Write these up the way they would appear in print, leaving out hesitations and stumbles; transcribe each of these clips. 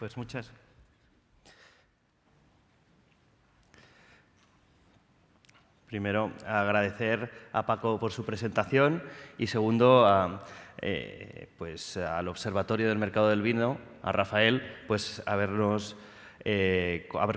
Pues muchas. Primero, agradecer a Paco por su presentación y segundo, pues al Observatorio del Mercado del Vino, a Rafael, pues haber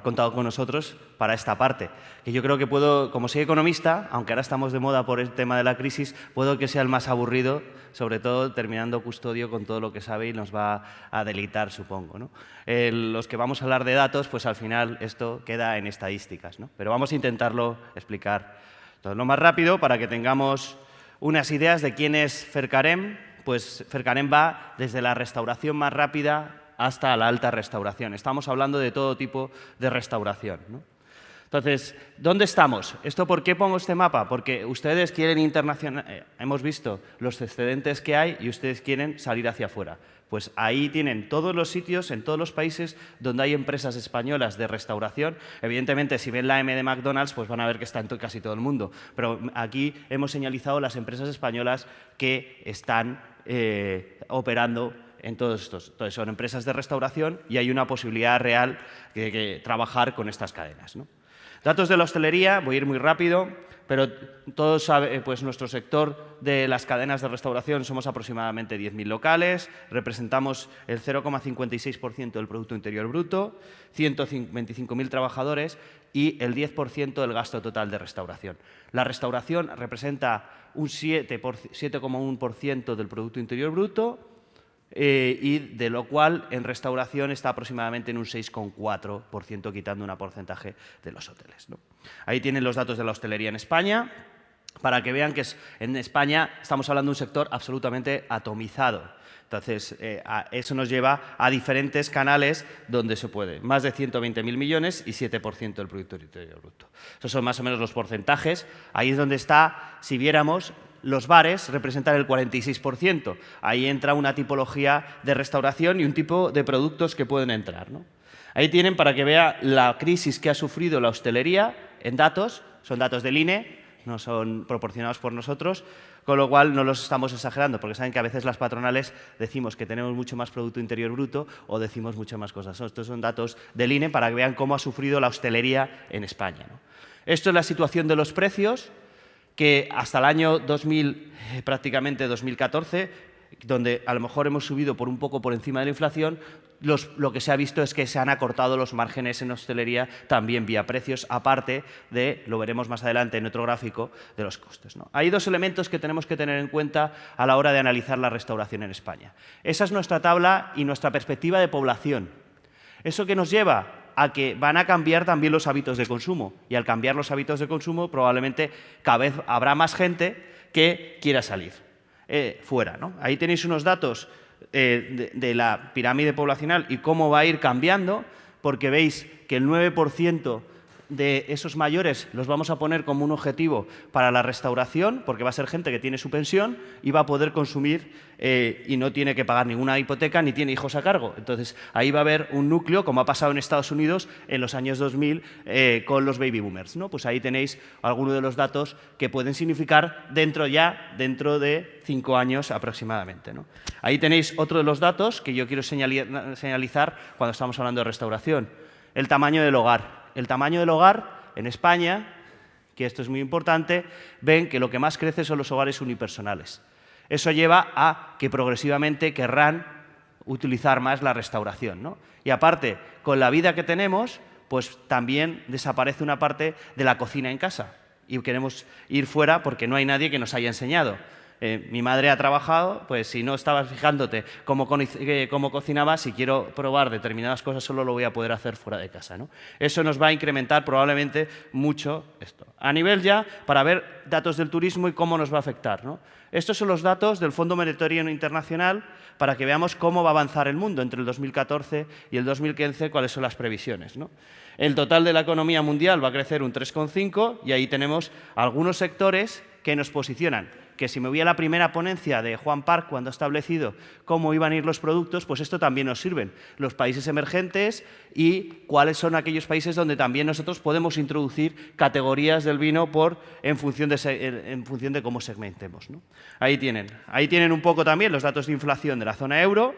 contado con nosotros para esta parte. Que yo creo que puedo, como soy economista, aunque ahora estamos de moda por el tema de la crisis, puedo que sea el más aburrido, sobre todo terminando Custodio con todo lo que sabe y nos va a deleitar, supongo, ¿no? Los que vamos a hablar de datos, pues al final esto queda en estadísticas, ¿no? Pero vamos a intentarlo explicar todo lo más rápido para que tengamos unas ideas de quién es Fercarem. Pues Fercarem va desde la restauración más rápida hasta la alta restauración. Estamos hablando de todo tipo de restauración, ¿no? Entonces, ¿dónde estamos? ¿Por qué pongo este mapa? Porque ustedes quieren hemos visto los excedentes que hay y ustedes quieren salir hacia afuera. Pues ahí tienen todos los sitios, en todos los países donde hay empresas españolas de restauración. Evidentemente, si ven la M de McDonald's, pues van a ver que está en casi todo el mundo. Pero aquí hemos señalizado las empresas españolas que están operando en todos estos. Entonces, son empresas de restauración y hay una posibilidad real de trabajar con estas cadenas, ¿no? Datos de la hostelería, voy a ir muy rápido, pero todos saben, pues nuestro sector de las cadenas de restauración somos aproximadamente 10.000 locales, representamos el 0,56% del Producto Interior Bruto, 125.000 trabajadores y el 10% del gasto total de restauración. La restauración representa un 7,1% del Producto Interior Bruto, y de lo cual en restauración está aproximadamente en un 6,4%, quitando un porcentaje de los hoteles, ¿no? Ahí tienen los datos de la hostelería en España, para que vean que en España estamos hablando de un sector absolutamente atomizado. Entonces, eso nos lleva a diferentes canales donde se puede. Más de 120.000 millones y 7% del Producto Interior Bruto. Esos son más o menos los porcentajes. Ahí es donde está, si viéramos, los bares representan el 46%. Ahí entra una tipología de restauración y un tipo de productos que pueden entrar, ¿no? Ahí tienen para que vea la crisis que ha sufrido la hostelería en datos. Son datos del INE, no son proporcionados por nosotros, con lo cual no los estamos exagerando, porque saben que a veces las patronales decimos que tenemos mucho más Producto Interior Bruto o decimos muchas más cosas. Estos son datos del INE para que vean cómo ha sufrido la hostelería en España, ¿no? Esto es la situación de los precios, que hasta el año 2000, prácticamente 2014, donde a lo mejor hemos subido un poco por encima de la inflación, lo que se ha visto es que se han acortado los márgenes en hostelería también vía precios, aparte de, lo veremos más adelante en otro gráfico, de los costes, ¿no? Hay dos elementos que tenemos que tener en cuenta a la hora de analizar la restauración en España. Esa es nuestra tabla y nuestra perspectiva de población. ¿Eso qué nos lleva? A que van a cambiar también los hábitos de consumo. Y al cambiar los hábitos de consumo, probablemente cada vez habrá más gente que quiera salir fuera, ¿no? Ahí tenéis unos datos de la pirámide poblacional y cómo va a ir cambiando, porque veis que el 9% de esos mayores los vamos a poner como un objetivo para la restauración, porque va a ser gente que tiene su pensión y va a poder consumir y no tiene que pagar ninguna hipoteca ni tiene hijos a cargo. Entonces, ahí va a haber un núcleo, como ha pasado en Estados Unidos en los años 2000 con los baby boomers, ¿no? Pues ahí tenéis algunos de los datos que pueden significar dentro de 5 años aproximadamente, ¿no? Ahí tenéis otro de los datos que yo quiero señalizar cuando estamos hablando de restauración, el tamaño del hogar. El tamaño del hogar en España, que esto es muy importante, ven que lo que más crece son los hogares unipersonales. Eso lleva a que progresivamente querrán utilizar más la restauración, ¿no? Y aparte, con la vida que tenemos, pues también desaparece una parte de la cocina en casa y queremos ir fuera porque no hay nadie que nos haya enseñado. Mi madre ha trabajado, pues si no estabas fijándote cómo cocinaba, si quiero probar determinadas cosas solo lo voy a poder hacer fuera de casa, ¿no? Eso nos va a incrementar probablemente mucho esto. A nivel ya, para ver datos del turismo y cómo nos va a afectar, ¿no? Estos son los datos del Fondo Monetario Internacional para que veamos cómo va a avanzar el mundo entre el 2014 y el 2015, cuáles son las previsiones, ¿no? El total de la economía mundial va a crecer un 3,5 y ahí tenemos algunos sectores que nos posicionan. Que si me voy a la primera ponencia de Juan Park, cuando ha establecido cómo iban a ir los productos, pues esto también nos sirven. Los países emergentes y cuáles son aquellos países donde también nosotros podemos introducir categorías del vino en función de cómo segmentemos, ¿no? Ahí tienen un poco también los datos de inflación de la zona euro,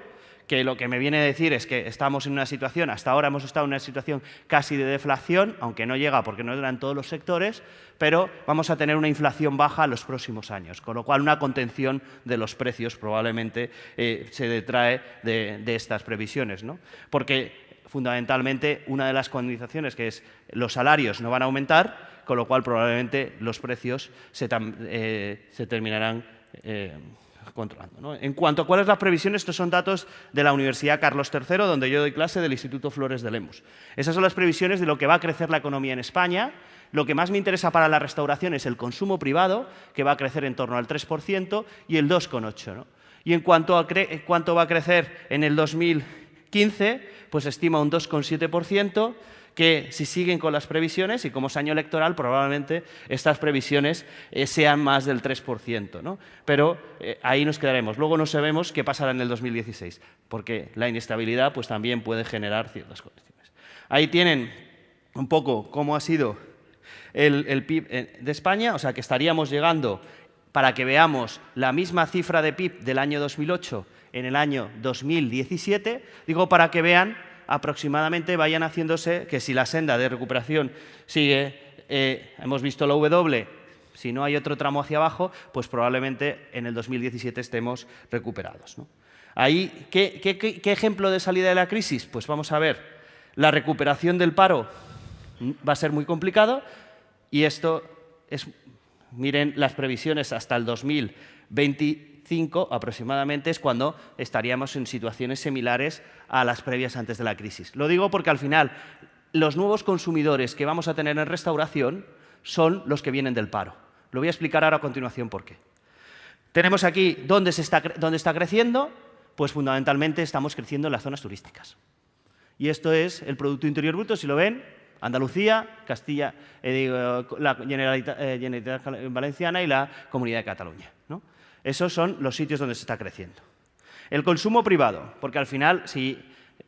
que lo que me viene a decir es que estamos en una situación, hasta ahora hemos estado en una situación casi de deflación, aunque no llega porque no eran todos los sectores, pero vamos a tener una inflación baja en los próximos años, con lo cual una contención de los precios probablemente se detrae de estas previsiones, ¿no? Porque fundamentalmente una de las condiciones que es los salarios no van a aumentar, con lo cual probablemente los precios se terminarán controlando, ¿no? En cuanto a cuáles son las previsiones, estos son datos de la Universidad Carlos III, donde yo doy clase, del Instituto Flores de Lemos. Esas son las previsiones de lo que va a crecer la economía en España. Lo que más me interesa para la restauración es el consumo privado, que va a crecer en torno al 3%, y el 2,8%, ¿no? Y en cuanto a cuánto va a crecer en el 2015, pues se estima un 2,7%, que si siguen con las previsiones, y como es año electoral, probablemente estas previsiones sean más del 3%, ¿no? Pero ahí nos quedaremos. Luego no sabemos qué pasará en el 2016, porque la inestabilidad pues, también puede generar ciertas condiciones. Ahí tienen un poco cómo ha sido el PIB de España, o sea que estaríamos llegando, para que veamos la misma cifra de PIB del año 2008 en el año 2017, digo para que vean aproximadamente vayan haciéndose que si la senda de recuperación sigue, hemos visto la W, si no hay otro tramo hacia abajo, pues probablemente en el 2017 estemos recuperados, ¿no? Ahí, ¿qué ejemplo de salida de la crisis? Pues vamos a ver, la recuperación del paro va a ser muy complicado y esto es, miren las previsiones hasta el 2025 aproximadamente es cuando estaríamos en situaciones similares a las previas antes de la crisis. Lo digo porque al final los nuevos consumidores que vamos a tener en restauración son los que vienen del paro. Lo voy a explicar ahora a continuación por qué. Tenemos aquí dónde está creciendo, pues fundamentalmente estamos creciendo en las zonas turísticas. Y esto es el Producto Interior Bruto, si lo ven, Andalucía, Castilla, la Generalitat Valenciana y la Comunidad de Cataluña, ¿no? Esos son los sitios donde se está creciendo. El consumo privado, porque al final,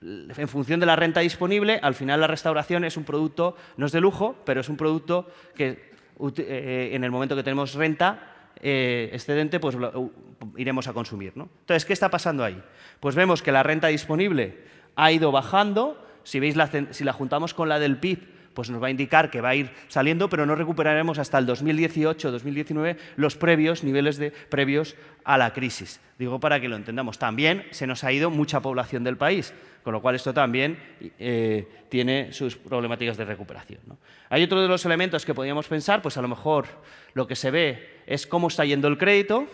en función de la renta disponible, al final la restauración es un producto, no es de lujo, pero es un producto que en el momento que tenemos renta excedente, pues iremos a consumir, ¿no? Entonces, ¿qué está pasando ahí? Pues vemos que la renta disponible ha ido bajando. Si veis, si la juntamos con la del PIB, pues nos va a indicar que va a ir saliendo, pero no recuperaremos hasta el 2018-2019 los niveles previos a la crisis. Digo para que lo entendamos. También se nos ha ido mucha población del país, con lo cual esto también tiene sus problemáticas de recuperación, ¿no? Hay otro de los elementos que podríamos pensar, pues a lo mejor lo que se ve es cómo está yendo el crédito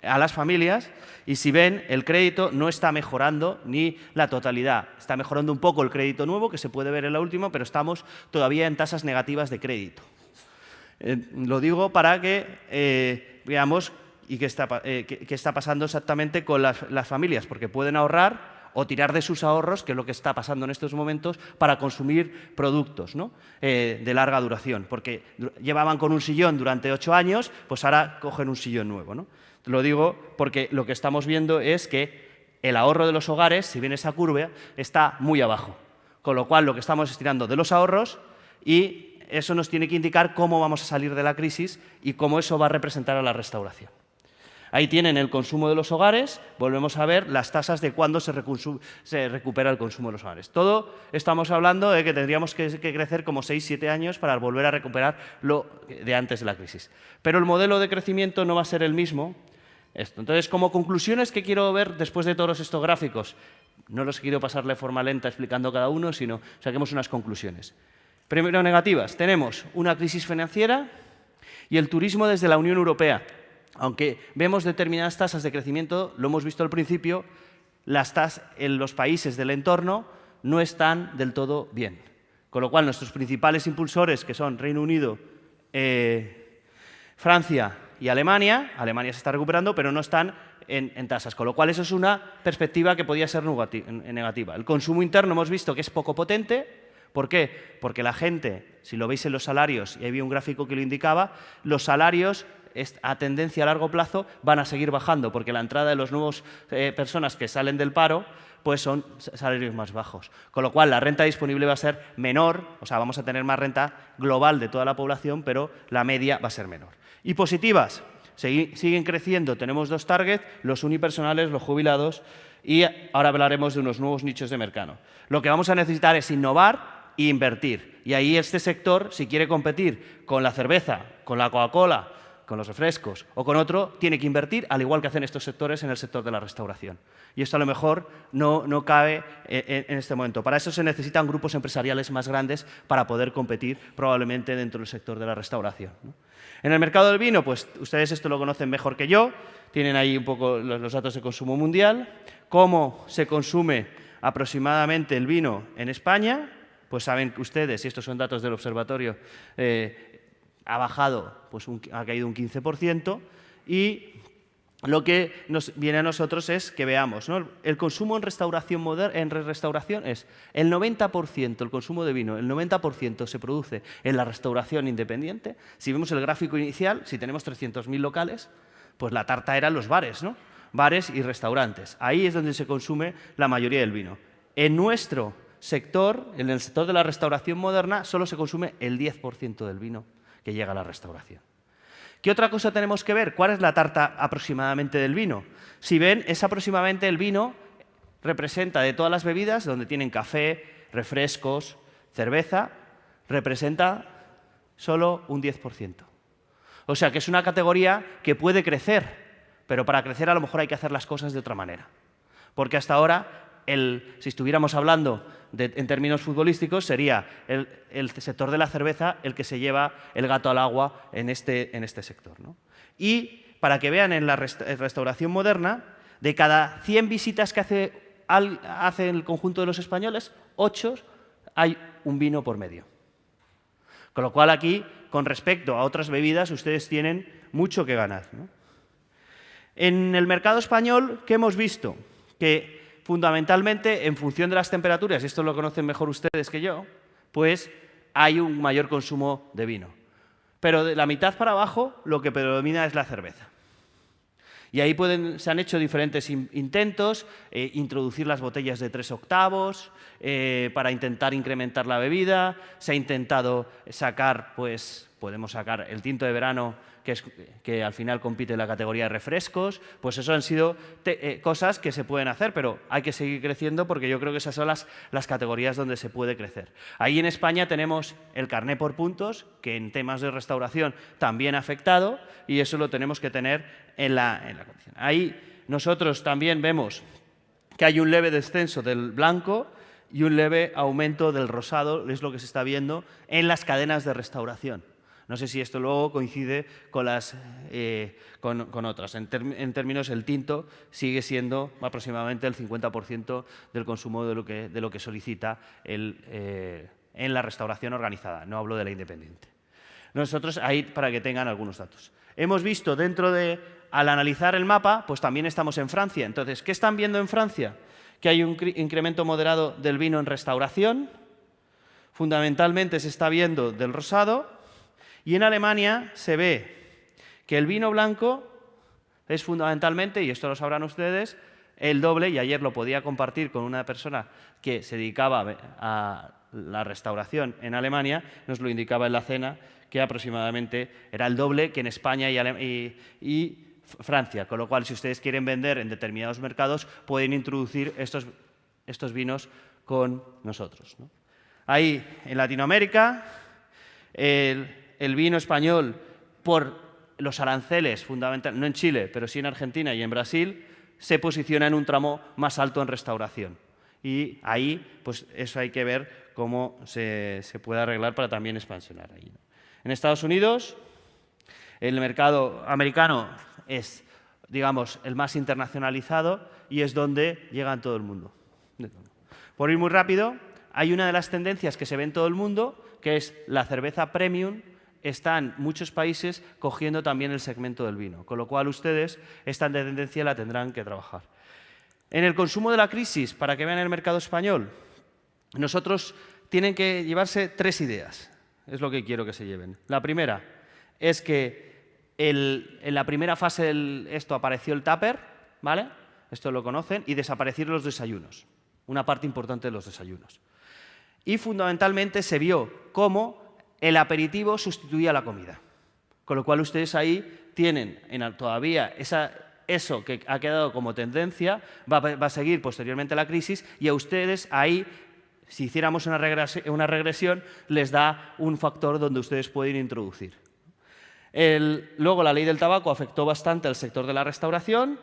a las familias, y si ven, el crédito no está mejorando ni la totalidad. Está mejorando un poco el crédito nuevo, que se puede ver en la última, pero estamos todavía en tasas negativas de crédito. Lo digo para que veamos qué está pasando exactamente con las familias, porque pueden ahorrar o tirar de sus ahorros, que es lo que está pasando en estos momentos, para consumir productos, ¿no? De larga duración, porque llevaban con un sillón durante 8 años, pues ahora cogen un sillón nuevo, ¿no? Lo digo porque lo que estamos viendo es que el ahorro de los hogares, si ven esa curva, está muy abajo, con lo cual lo que estamos es tirando de los ahorros y eso nos tiene que indicar cómo vamos a salir de la crisis y cómo eso va a representar a la restauración. Ahí tienen el consumo de los hogares, volvemos a ver las tasas de cuándo se recupera el consumo de los hogares. Todo estamos hablando de que tendríamos que crecer como 6-7 años para volver a recuperar lo de antes de la crisis. Pero el modelo de crecimiento no va a ser el mismo. Entonces, como conclusiones que quiero ver después de todos estos gráficos, no los quiero pasar de forma lenta explicando cada uno, sino saquemos unas conclusiones. Primero, negativas. Tenemos una crisis financiera y el turismo desde la Unión Europea. Aunque vemos determinadas tasas de crecimiento, lo hemos visto al principio, las tasas en los países del entorno no están del todo bien. Con lo cual, nuestros principales impulsores, que son Reino Unido, Francia y Alemania se está recuperando, pero no están en tasas. Con lo cual, eso es una perspectiva que podría ser negativa. El consumo interno hemos visto que es poco potente. ¿Por qué? Porque la gente, si lo veis en los salarios, y había un gráfico que lo indicaba, los salarios a tendencia a largo plazo van a seguir bajando, porque la entrada de las nuevas personas que salen del paro pues son salarios más bajos. Con lo cual, la renta disponible va a ser menor, o sea, vamos a tener más renta global de toda la población, pero la media va a ser menor. Y positivas, Siguen creciendo, tenemos 2 targets, los unipersonales, los jubilados, y ahora hablaremos de unos nuevos nichos de mercado. Lo que vamos a necesitar es innovar e invertir. Y ahí este sector, si quiere competir con la cerveza, con la Coca-Cola, con los refrescos o con otro, tiene que invertir, al igual que hacen estos sectores en el sector de la restauración. Y esto a lo mejor no cabe en este momento. Para eso se necesitan grupos empresariales más grandes para poder competir probablemente dentro del sector de la restauración, ¿no? En el mercado del vino, pues ustedes esto lo conocen mejor que yo, tienen ahí un poco los datos de consumo mundial, cómo se consume aproximadamente el vino en España, pues saben que ustedes, y estos son datos del observatorio, ha bajado, pues ha caído un 15%, y lo que nos viene a nosotros es que veamos, ¿no? El consumo en restauración es el 90%, el consumo de vino, el 90% se produce en la restauración independiente. Si vemos el gráfico inicial, si tenemos 300.000 locales, pues la tarta eran los bares, ¿no? Bares y restaurantes. Ahí es donde se consume la mayoría del vino. En nuestro sector, en el sector de la restauración moderna, solo se consume el 10% del vino que llega a la restauración. ¿Qué otra cosa tenemos que ver? ¿Cuál es la tarta aproximadamente del vino? Si ven, es aproximadamente el vino representa de todas las bebidas, donde tienen café, refrescos, cerveza, representa solo un 10%. O sea que es una categoría que puede crecer, pero para crecer a lo mejor hay que hacer las cosas de otra manera. Porque hasta ahora, si estuviéramos hablando en términos futbolísticos, sería el sector de la cerveza el que se lleva el gato al agua en este sector, ¿no? Y para que vean, en la restauración moderna, de cada 100 visitas que hace el conjunto de los españoles, 8 hay un vino por medio. Con lo cual aquí, con respecto a otras bebidas, ustedes tienen mucho que ganar, ¿no? En el mercado español, ¿qué hemos visto? Que fundamentalmente, en función de las temperaturas, y esto lo conocen mejor ustedes que yo, pues hay un mayor consumo de vino. Pero de la mitad para abajo, lo que predomina es la cerveza. Y ahí se han hecho diferentes intentos, introducir las botellas de 3 octavos para intentar incrementar la bebida. Se ha intentado sacar, pues podemos sacar el tinto de verano, que al final compite en la categoría de refrescos. Pues eso han sido cosas que se pueden hacer, pero hay que seguir creciendo, porque yo creo que esas son las categorías donde se puede crecer. Ahí en España tenemos el carné por puntos, que en temas de restauración también ha afectado, y eso lo tenemos que tener en la condición. Ahí nosotros también vemos que hay un leve descenso del blanco y un leve aumento del rosado, es lo que se está viendo en las cadenas de restauración. No sé si esto luego coincide con otras. En términos, el tinto sigue siendo aproximadamente el 50% del consumo de lo que solicita en la restauración organizada. No hablo de la independiente. Nosotros, ahí, para que tengan algunos datos. Hemos visto al analizar el mapa, pues también estamos en Francia. Entonces, ¿qué están viendo en Francia? Que hay un incremento moderado del vino en restauración. Fundamentalmente se está viendo del rosado. Y en Alemania se ve que el vino blanco es fundamentalmente, y esto lo sabrán ustedes, el doble, y ayer lo podía compartir con una persona que se dedicaba a la restauración en Alemania, nos lo indicaba en la cena, que aproximadamente era el doble que en España y Francia. Con lo cual, si ustedes quieren vender en determinados mercados, pueden introducir estos vinos con nosotros, ¿no? Ahí, en Latinoamérica, el vino español, por los aranceles, fundamentalmente, no en Chile, pero sí en Argentina y en Brasil, se posiciona en un tramo más alto en restauración. Y ahí, pues eso hay que ver cómo se puede arreglar para también expansionar ahí, ¿no? En Estados Unidos, el mercado americano es, digamos, el más internacionalizado y es donde llega todo el mundo. Por ir muy rápido, hay una de las tendencias que se ve en todo el mundo, que es la cerveza premium. Están muchos países cogiendo también el segmento del vino, con lo cual ustedes esta tendencia la tendrán que trabajar. En el consumo de la crisis, para que vean el mercado español, nosotros tienen que llevarse 3 ideas, es lo que quiero que se lleven. La primera es que en la primera fase esto apareció el tupper, ¿vale? Esto lo conocen, y desaparecieron los desayunos, una parte importante de los desayunos. Y fundamentalmente se vio cómo el aperitivo sustituía la comida. Con lo cual ustedes ahí tienen todavía eso que ha quedado como tendencia, va a seguir posteriormente la crisis, y a ustedes ahí, si hiciéramos una regresión, les da un factor donde ustedes pueden introducir. Luego, la ley del tabaco afectó bastante al sector de la restauración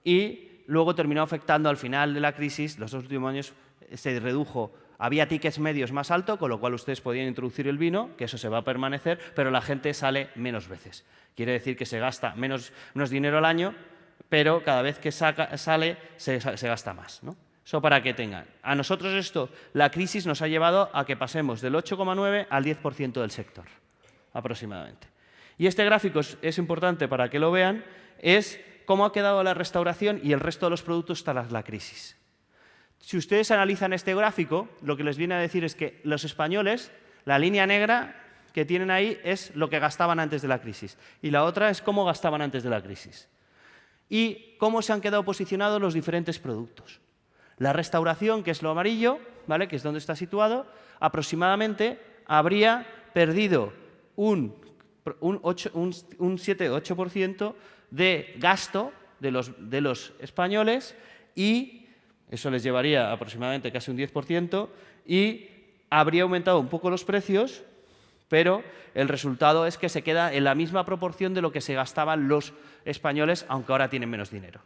y luego terminó afectando al final de la crisis. Los 2 últimos años se redujo, había tickets medios más altos, con lo cual ustedes podían introducir el vino, que eso se va a permanecer, pero la gente sale menos veces. Quiere decir que se gasta menos dinero al año, pero cada vez que sale se gasta más, ¿no? Eso para que tengan. A nosotros la crisis nos ha llevado a que pasemos del 8,9 al 10% del sector, aproximadamente. Y este gráfico es importante para que lo vean, es cómo ha quedado la restauración y el resto de los productos tras la crisis. Si ustedes analizan este gráfico, lo que les viene a decir es que los españoles, la línea negra que tienen ahí es lo que gastaban antes de la crisis, y la otra es cómo gastaban antes de la crisis. Y cómo se han quedado posicionados los diferentes productos. La restauración, que es lo amarillo, ¿vale?, que es donde está situado, aproximadamente habría perdido un 7-8% de gasto de los españoles, y eso les llevaría aproximadamente casi un 10%, y habría aumentado un poco los precios, pero el resultado es que se queda en la misma proporción de lo que se gastaban los españoles, aunque ahora tienen menos dinero.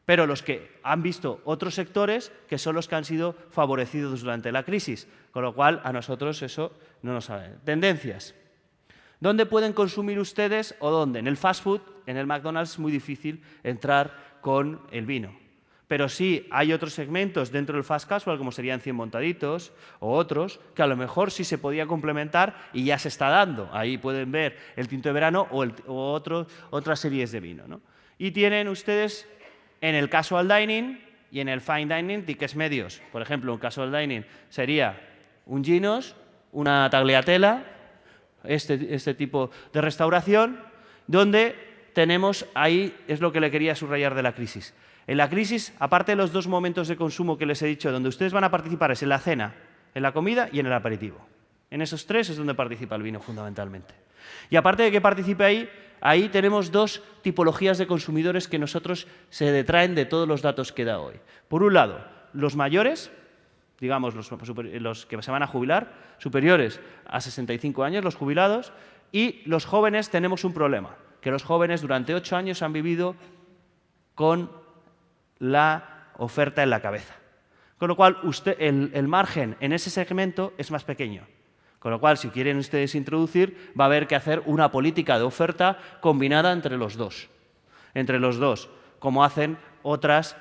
Pero los que han visto otros sectores que son los que han sido favorecidos durante la crisis, con lo cual a nosotros eso no nos sabe. Tendencias. ¿Dónde pueden consumir ustedes o dónde? En el fast food, en el McDonald's es muy difícil entrar con el vino. Pero sí hay otros segmentos dentro del fast casual, como serían 100 montaditos o otros, que a lo mejor sí se podía complementar y ya se está dando. Ahí pueden ver el tinto de verano o otras series de vino, ¿no? Y tienen ustedes en el casual dining y en el fine dining tickets medios. Por ejemplo, un casual dining sería un Ginos, una Tagliatella, este tipo de restauración, donde tenemos ahí, es lo que le quería subrayar de la crisis. En la crisis, aparte de los 2 momentos de consumo que les he dicho, donde ustedes van a participar es en la cena, en la comida y en el aperitivo. En esos 3 es donde participa el vino fundamentalmente. Y aparte de que participe ahí tenemos 2 tipologías de consumidores que nosotros se detraen de todos los datos que da hoy. Por un lado, los mayores, digamos los que se van a jubilar, superiores a 65 años, los jubilados, y los jóvenes tenemos un problema, que los jóvenes durante 8 años han vivido con la oferta en la cabeza. Con lo cual, el margen en ese segmento es más pequeño. Con lo cual, si quieren ustedes introducir, va a haber que hacer una política de oferta combinada entre los dos. Como hacen otras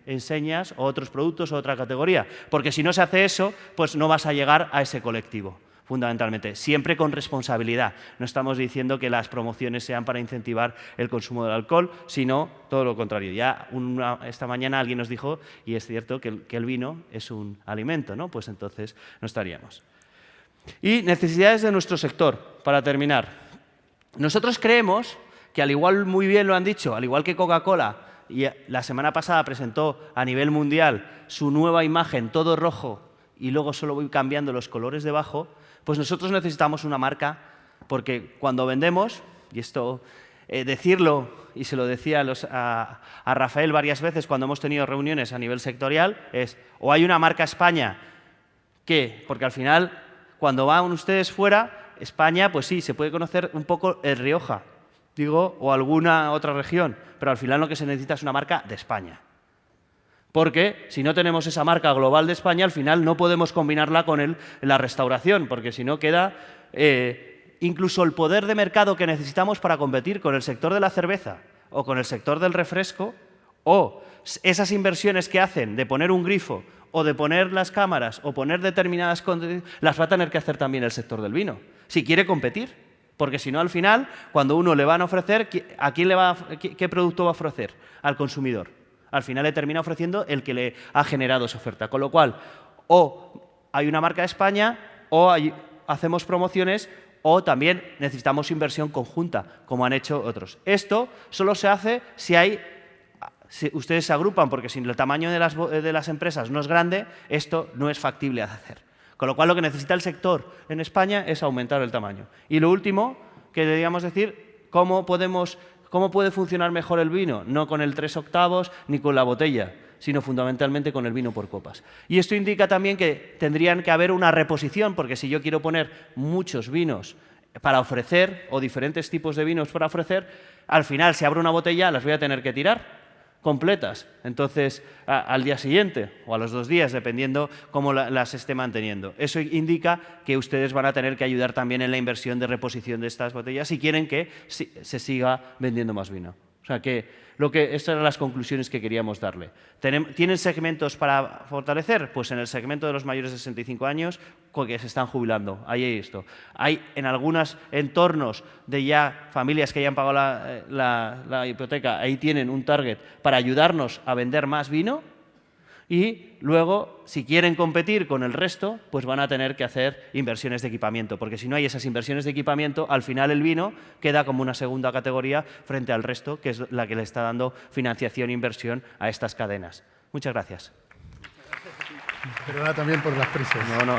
enseñas o otros productos o otra categoría. Porque si no se hace eso, pues no vas a llegar a ese colectivo, fundamentalmente. Siempre con responsabilidad. No estamos diciendo que las promociones sean para incentivar el consumo del alcohol, sino todo lo contrario. Ya esta mañana alguien nos dijo, y es cierto, que el vino es un alimento, ¿no? Pues entonces no estaríamos. Y necesidades de nuestro sector, para terminar. Nosotros creemos que, al igual, muy bien lo han dicho, al igual que Coca-Cola, y la semana pasada presentó a nivel mundial su nueva imagen, todo rojo, y luego solo voy cambiando los colores debajo, pues nosotros necesitamos una marca, porque cuando vendemos, y esto decirlo, y se lo decía a Rafael varias veces cuando hemos tenido reuniones a nivel sectorial, es o hay una marca España porque al final, cuando van ustedes fuera, España, pues sí, se puede conocer un poco el Rioja, o alguna otra región, pero al final lo que se necesita es una marca de España. Porque si no tenemos esa marca global de España, al final no podemos combinarla con la restauración, porque si no queda incluso el poder de mercado que necesitamos para competir con el sector de la cerveza o con el sector del refresco, o esas inversiones que hacen de poner un grifo o de poner las cámaras o poner determinadas condiciones, las va a tener que hacer también el sector del vino, si quiere competir. Porque si no, al final, cuando uno le van a ofrecer, ¿qué producto va a ofrecer al consumidor? Al final le termina ofreciendo el que le ha generado esa oferta. Con lo cual, o hay una marca de España, o hacemos promociones, o también necesitamos inversión conjunta, como han hecho otros. Esto solo se hace si ustedes se agrupan, porque si el tamaño de las empresas no es grande, esto no es factible de hacer. Con lo cual, lo que necesita el sector en España es aumentar el tamaño. Y lo último que deberíamos decir, ¿cómo puede funcionar mejor el vino? No con el 3/8 ni con la botella, sino fundamentalmente con el vino por copas. Y esto indica también que tendrían que haber una reposición, porque si yo quiero poner muchos vinos para ofrecer o diferentes tipos de vinos para ofrecer, al final, si abro una botella, las voy a tener que tirar completas. Entonces, al día siguiente o a los 2 días, dependiendo cómo las esté manteniendo. Eso indica que ustedes van a tener que ayudar también en la inversión de reposición de estas botellas si quieren que se siga vendiendo más vino. O sea que estas eran las conclusiones que queríamos darle. ¿Tienen segmentos para fortalecer? Pues en el segmento de los mayores de 65 años que se están jubilando. Ahí hay esto. Hay en algunos entornos de ya familias que ya han pagado la hipoteca, ahí tienen un target para ayudarnos a vender más vino. Y luego, si quieren competir con el resto, pues van a tener que hacer inversiones de equipamiento, porque si no hay esas inversiones de equipamiento, al final el vino queda como una segunda categoría frente al resto, que es la que le está dando financiación e inversión a estas cadenas. Muchas gracias. Perdona también por las prisas. No.